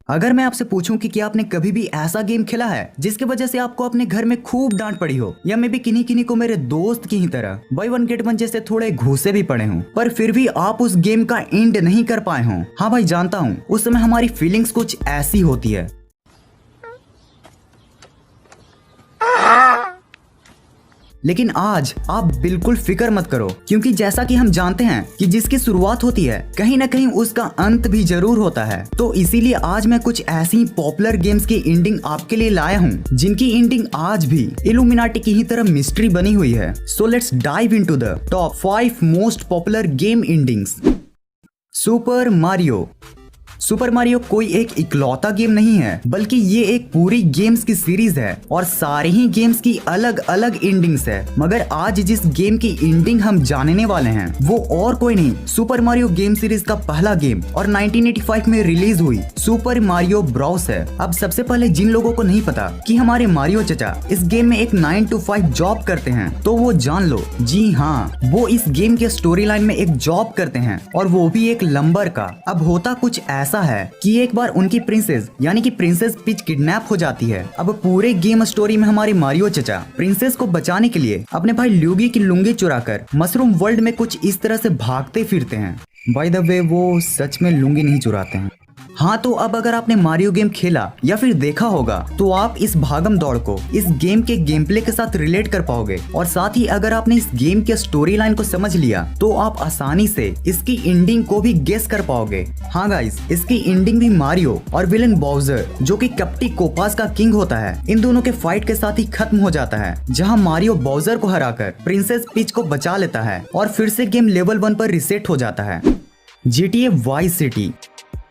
अगर मैं आपसे पूछूं कि क्या आपने कभी भी ऐसा गेम खेला है जिसकी वजह से आपको अपने घर में खूब डांट पड़ी हो, या मे भी किन्हीं किन्हीं को मेरे दोस्त की ही तरह बाय वन गेट वन जैसे थोड़े घूसे भी पड़े हों, पर फिर भी आप उस गेम का एंड नहीं कर पाए हों। हाँ भाई, जानता हूँ उस समय हमारी फीलिंग्स कुछ ऐसी होती है। लेकिन आज आप बिल्कुल फिक्र मत करो, क्योंकि जैसा कि हम जानते हैं कि जिसकी शुरुआत होती है कहीं ना कहीं उसका अंत भी जरूर होता है। तो इसीलिए आज मैं कुछ ऐसी पॉपुलर गेम्स की एंडिंग आपके लिए लाया हूँ जिनकी एंडिंग आज भी इल्यूमिनाटी की ही तरह मिस्ट्री बनी हुई है। So let's dive into the top 5 most popular game endings. Super Mario. Super Mario कोई एक इकलौता गेम नहीं है, बल्कि ये एक पूरी गेम्स की सीरीज है और सारे ही गेम्स की अलग अलग एंडिंग्स है। मगर आज जिस गेम की एंडिंग हम जानने वाले हैं वो और कोई नहीं, सुपर मारियो गेम सीरीज का पहला गेम और 1985 में रिलीज हुई सुपर मारियो ब्रॉस है। अब सबसे पहले जिन लोगों को नहीं पता कि हमारे मारियो चचा इस गेम में एक 9 to 5 जॉब करते हैं, तो वो जान लो, जी हाँ, वो इस गेम के स्टोरी लाइन में एक जॉब करते हैं और वो भी एक लंबर का। अब होता कुछ ऐसा है कि एक बार उनकी प्रिंसेस यानी कि प्रिंसेस पीच किडनैप हो जाती है। अब पूरे गेम स्टोरी में हमारे मारियो चचा प्रिंसेस को बचाने के लिए अपने भाई ल्यूगी की लुंगी चुराकर मशरूम वर्ल्ड में कुछ इस तरह से भागते फिरते हैं। बाय द वे, वो सच में लुंगी नहीं चुराते हैं। हाँ, तो अब अगर आपने मारियो गेम खेला या फिर देखा होगा तो आप इस भागम दौड़ को इस गेम के गेम प्ले के साथ रिलेट कर पाओगे, और साथ ही अगर आपने इस गेम के स्टोरी लाइन को समझ लिया तो आप आसानी से इसकी एंडिंग को भी गेस कर पाओगे। हाँ गाइस, इसकी एंडिंग भी मारियो और विलन बाउजर, जो कि कप्टी कोपास का किंग होता है, इन दोनों के फाइट के साथ ही खत्म हो जाता है, जहाँ मारियो बाउजर को हराकर प्रिंसेस पीच को बचा लेता है और फिर से गेम लेवल 1 पर रिसेट हो जाता है। GTA vice city.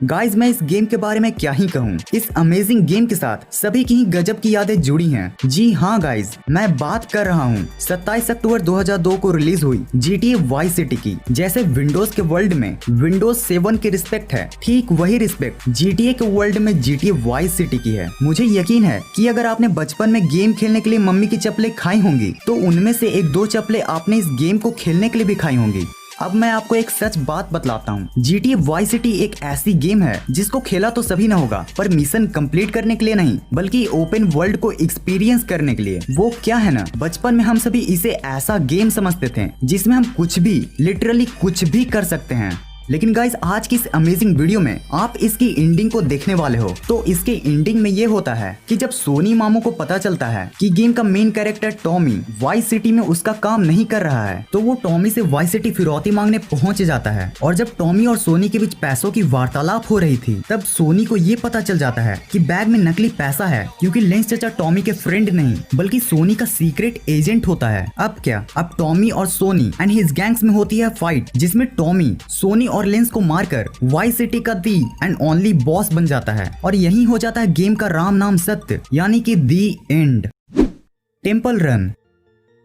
गाइज, मैं इस गेम के बारे में क्या ही कहूँ। इस अमेजिंग गेम के साथ सभी की ही गजब की यादें जुड़ी हैं। जी हाँ गाइज, मैं बात कर रहा हूँ 27 अक्टूबर 2002 को रिलीज हुई GTA वाइस सिटी की। जैसे विंडोज के वर्ल्ड में विंडोज 7 की रिस्पेक्ट है, ठीक वही रिस्पेक्ट GTA के वर्ल्ड में GTA वाइस सिटी की है। मुझे यकीन है कि अगर आपने बचपन में गेम खेलने के लिए मम्मी की चप्पलें खाई होंगी तो उनमें से 1-2 चप्पलें आपने इस गेम को खेलने के लिए भी खाई होंगी। अब मैं आपको एक सच बात बतलाता हूँ। GTA वाइस सिटी एक ऐसी गेम है जिसको खेला तो सभी ना होगा, पर मिशन कंप्लीट करने के लिए नहीं, बल्कि ओपन वर्ल्ड को एक्सपीरियंस करने के लिए। वो क्या है ना, बचपन में हम सभी इसे ऐसा गेम समझते थे जिसमें हम कुछ भी, लिटरली कुछ भी कर सकते हैं। लेकिन गाइस, आज की इस अमेजिंग वीडियो में आप इसकी एंडिंग को देखने वाले हो। तो इसके एंडिंग में ये होता है कि जब सोनी मामू को पता चलता है कि गेम का main character Tommy vice city में उसका काम नहीं कर रहा है, तो वो टॉमी से वाइस सिटी फिरौती मांगने पहुंच जाता है। और जब टॉमी और सोनी के बीच पैसों की वार्तालाप हो रही थी, तब सोनी को ये पता चल जाता है कि बैग में नकली पैसा है, क्योंकि लेंस चचा टॉमी के फ्रेंड नहीं बल्कि सोनी का सीक्रेट एजेंट होता है। अब क्या, अब टॉमी और सोनी एंड हिज गैंग्स में होती है फाइट, जिसमें टॉमी सोनी और लेंस को मारकर वाइस सिटी का दी एंड ओनली बॉस बन जाता है, और यही हो जाता है गेम का राम नाम सत्य, यानी कि दी एंड। Temple run.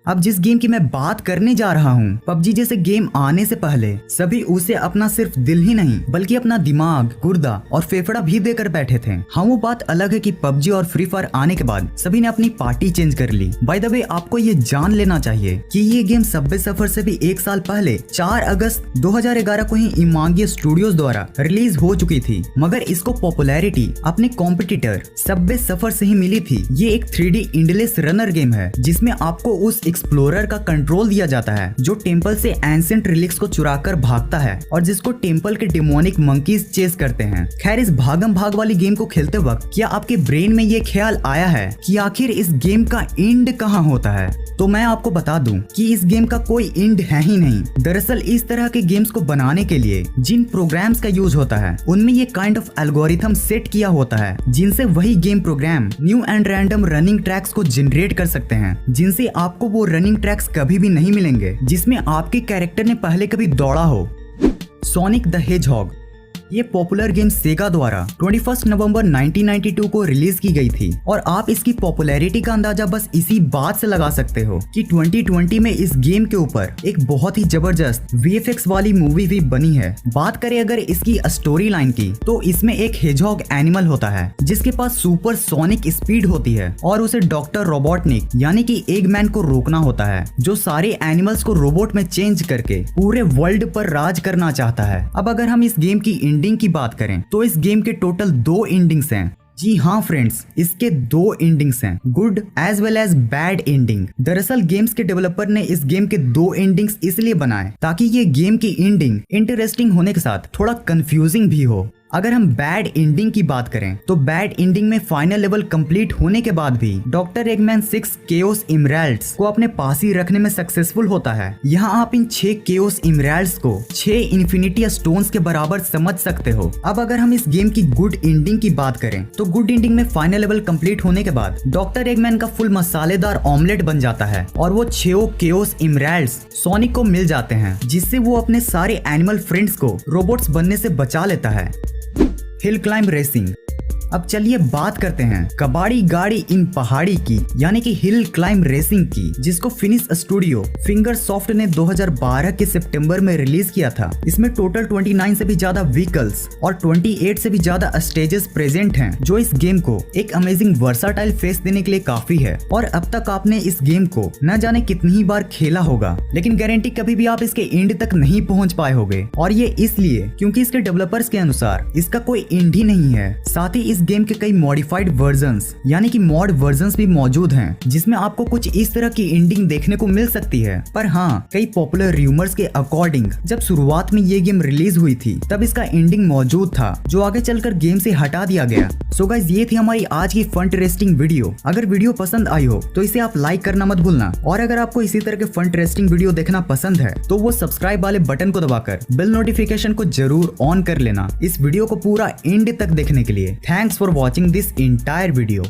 अब जिस गेम की मैं बात करने जा रहा हूँ, पबजी जैसे गेम आने से पहले सभी उसे अपना सिर्फ दिल ही नहीं बल्कि अपना दिमाग, गुर्दा और फेफड़ा भी देकर बैठे थे। हाँ, वो बात अलग है कि पबजी और फ्री फायर आने के बाद सभी ने अपनी पार्टी चेंज कर ली। बाय द वे, आपको ये जान लेना चाहिए कि ये गेम सबवे सफर से भी 1 साल पहले 4 अगस्त 2011 को ही इमांगी स्टूडियोज द्वारा रिलीज हो चुकी थी, मगर इसको पॉपुलैरिटी अपने कॉम्पिटिटर सबवे सफर से ही मिली थी। ये एक 3D एंडलेस रनर गेम है जिसमें आपको उस एक्सप्लोरर का कंट्रोल दिया जाता है जो टेंपल से एंशिएंट रिलिक्स को चुराकर भागता है और जिसको टेंपल के डेमोनिक मंकीज चेस करते हैं। खैर, इस भागम भाग वाली गेम को खेलते वक्त क्या आपके ब्रेन में ये ख्याल आया है कि आखिर इस गेम का एंड कहाँ होता है? तो मैं आपको बता दूं कि इस गेम का कोई एंड है ही नहीं। दरअसल इस तरह के गेम्स को बनाने के लिए जिन प्रोग्राम्स का यूज होता है उनमें ये काइंड ऑफ एल्गोरिथम सेट किया होता है, जिनसे वही game program new and random running tracks को जनरेट कर सकते हैं, जिनसे आपको वो रनिंग ट्रैक्स कभी भी नहीं मिलेंगे जिसमें आपके कैरेक्टर ने पहले कभी दौड़ा हो। Sonic the hedgehog. ये पॉपुलर गेम सेगा द्वारा 21 नवंबर 1992 को रिलीज की गई थी, और आप इसकी पॉपुलैरिटी का अंदाजा बस इसी बात से लगा सकते हो कि 2020 में इस गेम के ऊपर एक बहुत ही जबरदस्त VFX वाली मूवी भी बनी है। बात करें अगर इसकी स्टोरी लाइन की, तो इसमें एक हेजहॉग एनिमल होता है जिसके पास सुपर सोनिक स्पीड होती है और उसे डॉक्टर रोबोटनिक यानी कि एगमैन को रोकना होता है, जो सारे एनिमल्स को रोबोट में चेंज करके पूरे वर्ल्ड पर राज करना चाहता है। अब अगर हम इस गेम की एंडिंग की बात करें तो इस गेम के टोटल 2 एंडिंग्स हैं। जी हाँ फ्रेंड्स, इसके 2 एंडिंग्स हैं, good as well as bad ending. दरअसल गेम्स के डेवलपर ने इस गेम के 2 एंडिंग्स इसलिए बनाए ताकि ये गेम की एंडिंग इंटरेस्टिंग होने के साथ थोड़ा कंफ्यूजिंग भी हो। अगर हम बैड एंडिंग की बात करें तो बैड एंडिंग में फाइनल लेवल कंप्लीट होने के बाद भी डॉक्टर एगमैन 6 केओस इमराल्ड्स को अपने पास ही रखने में सक्सेसफुल होता है। यहाँ आप इन 6 केओस इमराल्ड्स को 6 इन्फिनिटी स्टोन्स के बराबर समझ सकते हो। अब अगर हम इस गेम की गुड एंडिंग की बात करें तो गुड एंडिंग में फाइनल लेवल कंप्लीट होने के बाद डॉक्टर एगमैन का फुल मसालेदार ऑमलेट बन जाता है और वो 6 केओस इमराल्ड्स सोनिक को मिल जाते हैं, जिससे वो अपने सारे एनिमल फ्रेंड्स को रोबोट्स बनने से बचा लेता है। Hill climb racing. अब चलिए बात करते हैं कबाड़ी गाड़ी इन पहाड़ी की, यानी कि हिल क्लाइंब रेसिंग की, जिसको फिनिश स्टूडियो फिंगर सॉफ्ट ने 2012 के सितंबर में रिलीज किया था। इसमें टोटल 29 से भी ज्यादा व्हीकल्स और 28 से भी ज्यादा स्टेजेस प्रेजेंट हैं, जो इस गेम को एक अमेजिंग वर्साटाइल फेस देने के लिए काफी है। और अब तक आपने इस गेम को न जाने कितनी ही बार खेला होगा, लेकिन गारंटी कभी भी आप इसके एंड तक नहीं पहुंच पाए होगे। और ये इसलिए क्योंकि इसके डेवलपर्स के अनुसार इसका कोई एंड ही नहीं है। साथ ही इस गेम के कई मॉडिफाइड वर्जन्स यानी कि मॉड वर्जन्स भी मौजूद हैं, जिसमें आपको कुछ इस तरह की एंडिंग देखने को मिल सकती है। पर हाँ, कई पॉपुलर रूमर्स के अकॉर्डिंग जब शुरुआत में ये गेम रिलीज हुई थी तब इसका एंडिंग मौजूद था, जो आगे चलकर गेम से हटा दिया गया। सो गाइस, ये थी हमारी आज की फन टेस्टिंग वीडियो। अगर वीडियो पसंद आई हो तो इसे आप लाइक करना मत भूलना, और अगर आपको इसी तरह के फन टेस्टिंग वीडियो देखना पसंद है तो वो सब्सक्राइब वाले बटन को दबाकर बेल नोटिफिकेशन को जरूर ऑन कर लेना इस वीडियो को पूरा एंड तक देखने के लिए। Thanks for watching this entire video।